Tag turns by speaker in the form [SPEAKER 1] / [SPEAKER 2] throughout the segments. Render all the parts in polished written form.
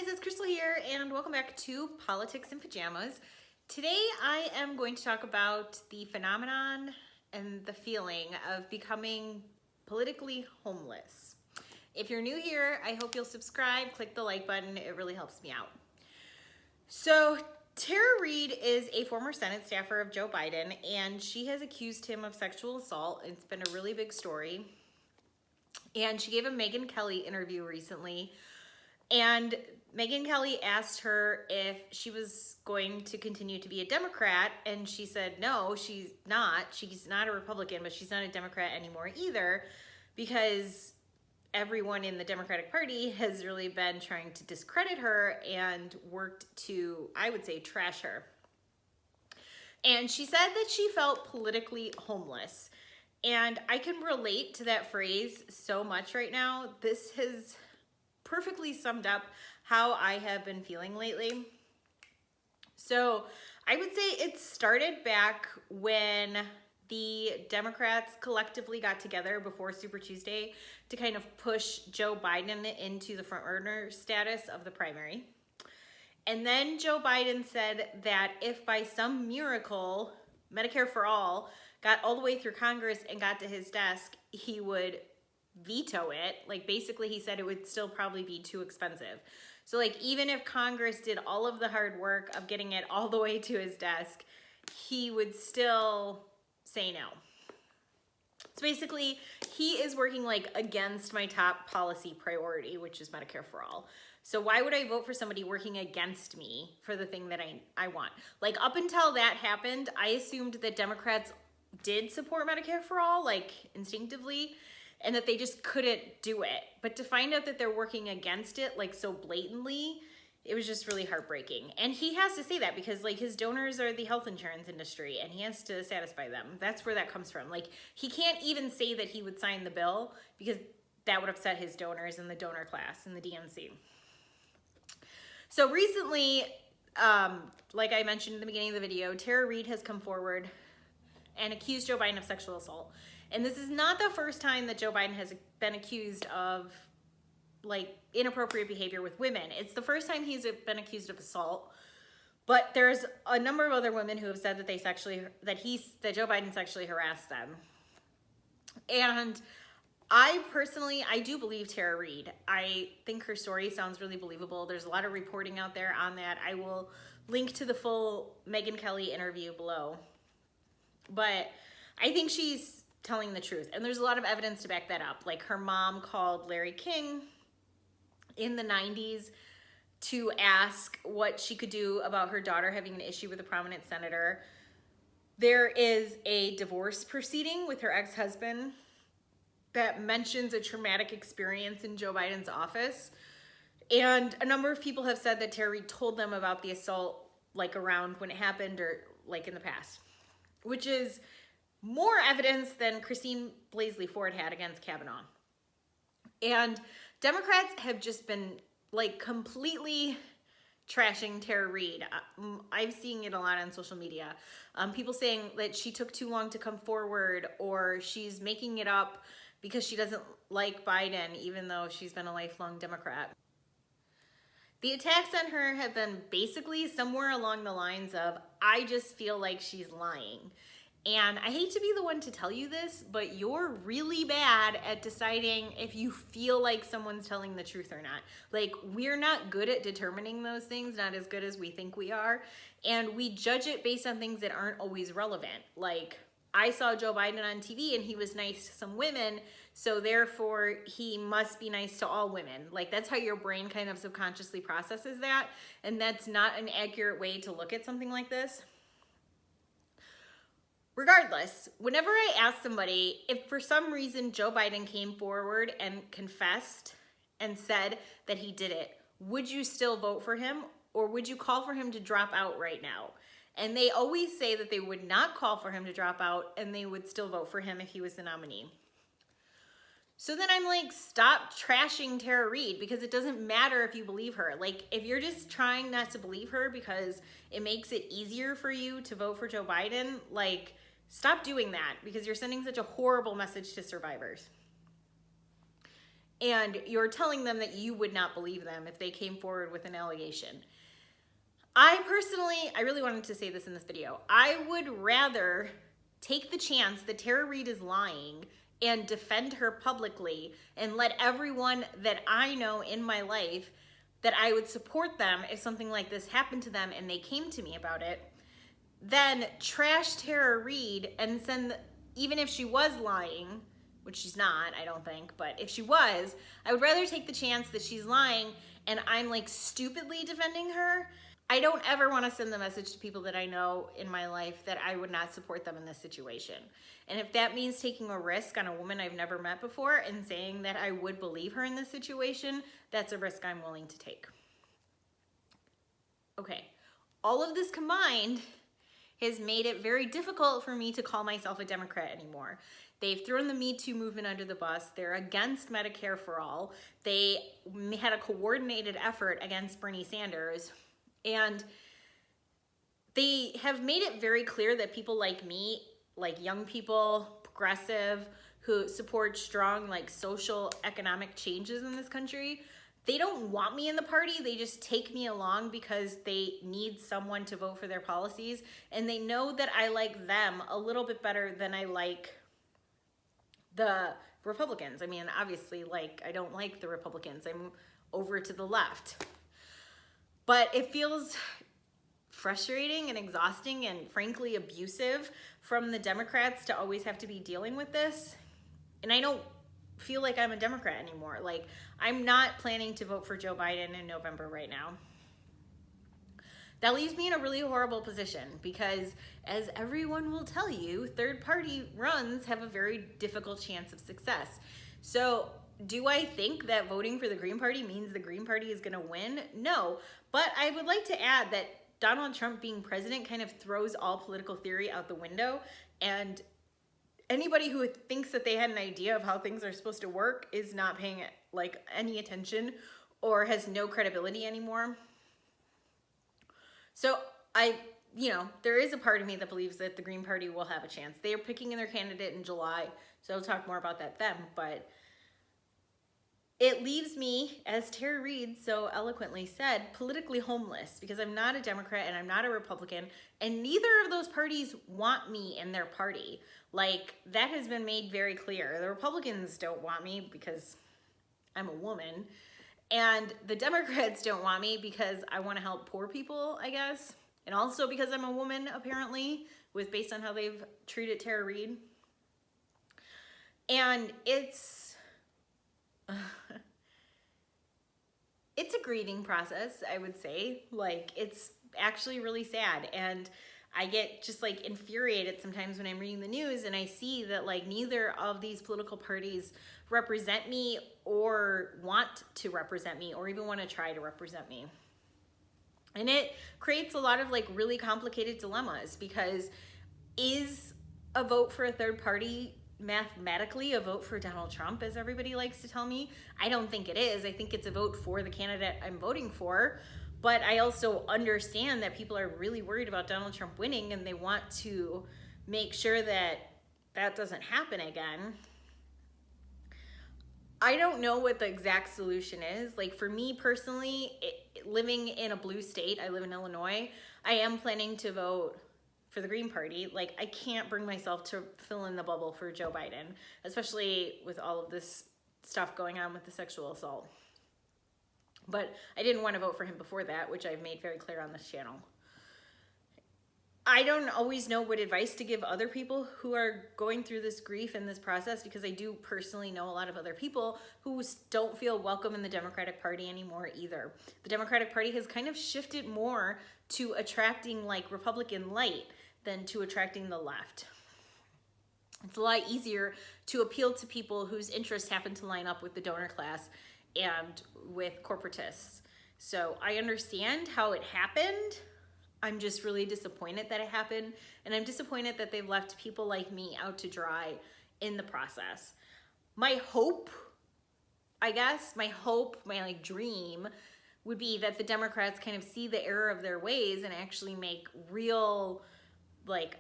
[SPEAKER 1] guys, it's Crystal here and welcome back to Politics in Pajamas. Today I am going to talk about the phenomenon and the feeling of becoming politically homeless. If you're new here, I hope you'll subscribe, click the like button, it really helps me out. So Tara Reade is a former Senate staffer of Joe Biden and she has accused him of sexual assault. It's been a really big story. And she gave a Megyn Kelly interview recently. And Megyn Kelly asked her if she was going to continue to be a Democrat, and she said no, she's not. She's not a Republican, but she's not a Democrat anymore either, because everyone in the Democratic Party has really been trying to discredit her and worked to, I would say, trash her. And she said that she felt politically homeless. And I can relate to that phrase so much right now. This has perfectly summed up how I have been feeling lately. So I would say it started back when the Democrats collectively got together before Super Tuesday to kind of push Joe Biden into the front runner status of the primary. And then Joe Biden said that if by some miracle Medicare for All got all the way through Congress and got to his desk, he would veto it. Like, basically he said it would still probably be too expensive. So like, even if Congress did all of the hard work of getting it all the way to his desk, he would still say no. So basically he is working like against my top policy priority, which is Medicare for All. So why would I vote for somebody working against me for the thing that I want? Like, up until that happened, I assumed that Democrats did support Medicare for All, like instinctively, and that they just couldn't do it. But to find out that they're working against it like so blatantly, it was just really heartbreaking. And he has to say that because like his donors are the health insurance industry and he has to satisfy them. That's where that comes from. Like, he can't even say that he would sign the bill because that would upset his donors and the donor class and the DNC. So recently, like I mentioned in the beginning of the video, Tara Reade has come forward and accused Joe Biden of sexual assault. And this is not the first time that Joe Biden has been accused of like inappropriate behavior with women. It's the first time he's been accused of assault. But there's a number of other women who have said that that Joe Biden sexually harassed them. And I do believe Tara Reade. I think her story sounds really believable. There's a lot of reporting out there on that. I will link to the full Megyn Kelly interview below. But I think she's telling the truth. And there's a lot of evidence to back that up. Like, her mom called Larry King in the 90s to ask what she could do about her daughter having an issue with a prominent senator. There is a divorce proceeding with her ex-husband that mentions a traumatic experience in Joe Biden's office. And a number of people have said that Tara Reade told them about the assault like around when it happened or like in the past, which is more evidence than Christine Blasey Ford had against Kavanaugh. And Democrats have just been like completely trashing Tara Reade. I'm seeing it a lot on social media. People saying that she took too long to come forward, or she's making it up because she doesn't like Biden, even though she's been a lifelong Democrat. The attacks on her have been basically somewhere along the lines of, I just feel like she's lying. And I hate to be the one to tell you this, but you're really bad at deciding if you feel like someone's telling the truth or not. Like, we're not good at determining those things, not as good as we think we are. And we judge it based on things that aren't always relevant. Like, I saw Joe Biden on TV and he was nice to some women, so therefore he must be nice to all women. Like, that's how your brain kind of subconsciously processes that. And that's not an accurate way to look at something like this. Regardless, whenever I ask somebody if for some reason Joe Biden came forward and confessed and said that he did it, would you still vote for him, or would you call for him to drop out right now? And they always say that they would not call for him to drop out and they would still vote for him if he was the nominee. So then I'm like, stop trashing Tara Reade, because it doesn't matter if you believe her. Like, if you're just trying not to believe her because it makes it easier for you to vote for Joe Biden, like, stop doing that, because you're sending such a horrible message to survivors. and you're telling them that you would not believe them if they came forward with an allegation. I really wanted to say this in this video. I would rather take the chance that Tara Reade is lying and defend her publicly and let everyone that I know in my life that I would support them if something like this happened to them and they came to me about it, than trash Tara Reade and send, even if she was lying, which she's not, I don't think, but if she was, I would rather take the chance that she's lying and I'm like stupidly defending her. I don't ever want to send the message to people that I know in my life that I would not support them in this situation. And if that means taking a risk on a woman I've never met before and saying that I would believe her in this situation, that's a risk I'm willing to take. Okay, all of this combined has made it very difficult for me to call myself a Democrat anymore. They've thrown the Me Too movement under the bus. They're against Medicare for all. They had a coordinated effort against Bernie Sanders. And they have made it very clear that people like me, like young people, progressive, who support strong like social economic changes in this country, they don't want me in the party. They just take me along because they need someone to vote for their policies. And they know that I like them a little bit better than I like the Republicans. I mean, obviously, like, I don't like the Republicans. I'm over to the left. But it feels frustrating and exhausting and frankly abusive from the Democrats to always have to be dealing with this. And I don't feel like I'm a Democrat anymore. Like, I'm not planning to vote for Joe Biden in November right now. That leaves me in a really horrible position because, as everyone will tell you, third-party runs have a very difficult chance of success. So do I think that voting for the Green Party means the Green Party is going to win? No. But I would like to add that Donald Trump being president kind of throws all political theory out the window, and anybody who thinks that they had an idea of how things are supposed to work is not paying like any attention or has no credibility anymore. So there is a part of me that believes that the Green Party will have a chance. They are picking their candidate in July, so I'll talk more about that then, but it leaves me, as Tara Reade so eloquently said, politically homeless because I'm not a Democrat and I'm not a Republican, and neither of those parties want me in their party. Like, that has been made very clear. The Republicans don't want me because I'm a woman, and the Democrats don't want me because I want to help poor people, I guess, and also because I'm a woman, apparently, based on how they've treated Tara Reade. And it's a grieving process, I would say. Like, it's actually really sad, and I get just like infuriated sometimes when I'm reading the news and I see that like neither of these political parties represent me or want to represent me or even want to try to represent me. And it creates a lot of like really complicated dilemmas because is a vote for a third party mathematically a vote for Donald Trump, as everybody likes to tell me? I don't think it is. I think it's a vote for the candidate I'm voting for. But I also understand that people are really worried about Donald Trump winning and they want to make sure that that doesn't happen again. I don't know what the exact solution is. Like, for me personally, living in a blue state, I live in Illinois, I am planning to vote for the Green Party. Like, I can't bring myself to fill in the bubble for Joe Biden, especially with all of this stuff going on with the sexual assault. But I didn't want to vote for him before that, which I've made very clear on this channel. I don't always know what advice to give other people who are going through this grief and this process, because I do personally know a lot of other people who don't feel welcome in the Democratic Party anymore either. The Democratic Party has kind of shifted more to attracting like Republican light than to attracting the left. It's a lot easier to appeal to people whose interests happen to line up with the donor class and with corporatists. So I understand how it happened. I'm just really disappointed that it happened, and I'm disappointed that they've left people like me out to dry in the process. My hope, my like dream would be that the Democrats kind of see the error of their ways and actually make real like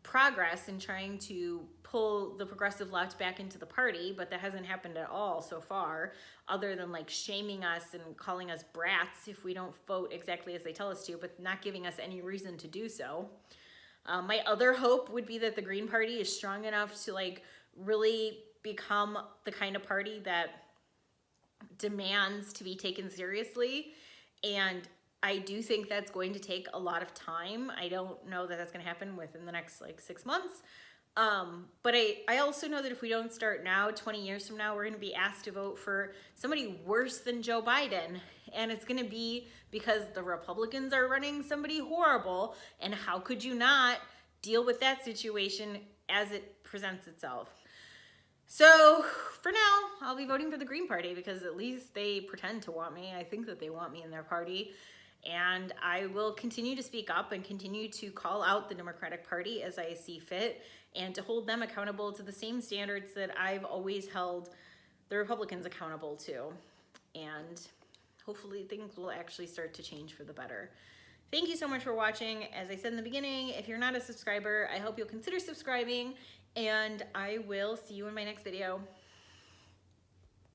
[SPEAKER 1] progress in trying to pull the progressive left back into the party, but that hasn't happened at all so far, other than like shaming us and calling us brats if we don't vote exactly as they tell us to, but not giving us any reason to do so. My other hope would be that the Green Party is strong enough to like really become the kind of party that demands to be taken seriously. And I do think that's going to take a lot of time. I don't know that that's going to happen within the next like 6 months. But I also know that if we don't start now, 20 years from now, we're going to be asked to vote for somebody worse than Joe Biden. And it's going to be because the Republicans are running somebody horrible. And how could you not deal with that situation as it presents itself? So for now, I'll be voting for the Green Party because at least they pretend to want me. I think that they want me in their party. And I will continue to speak up and continue to call out the Democratic Party as I see fit and to hold them accountable to the same standards that I've always held the Republicans accountable to. And hopefully things will actually start to change for the better. Thank you so much for watching. As I said in the beginning, if you're not a subscriber, I hope you'll consider subscribing, and I will see you in my next video.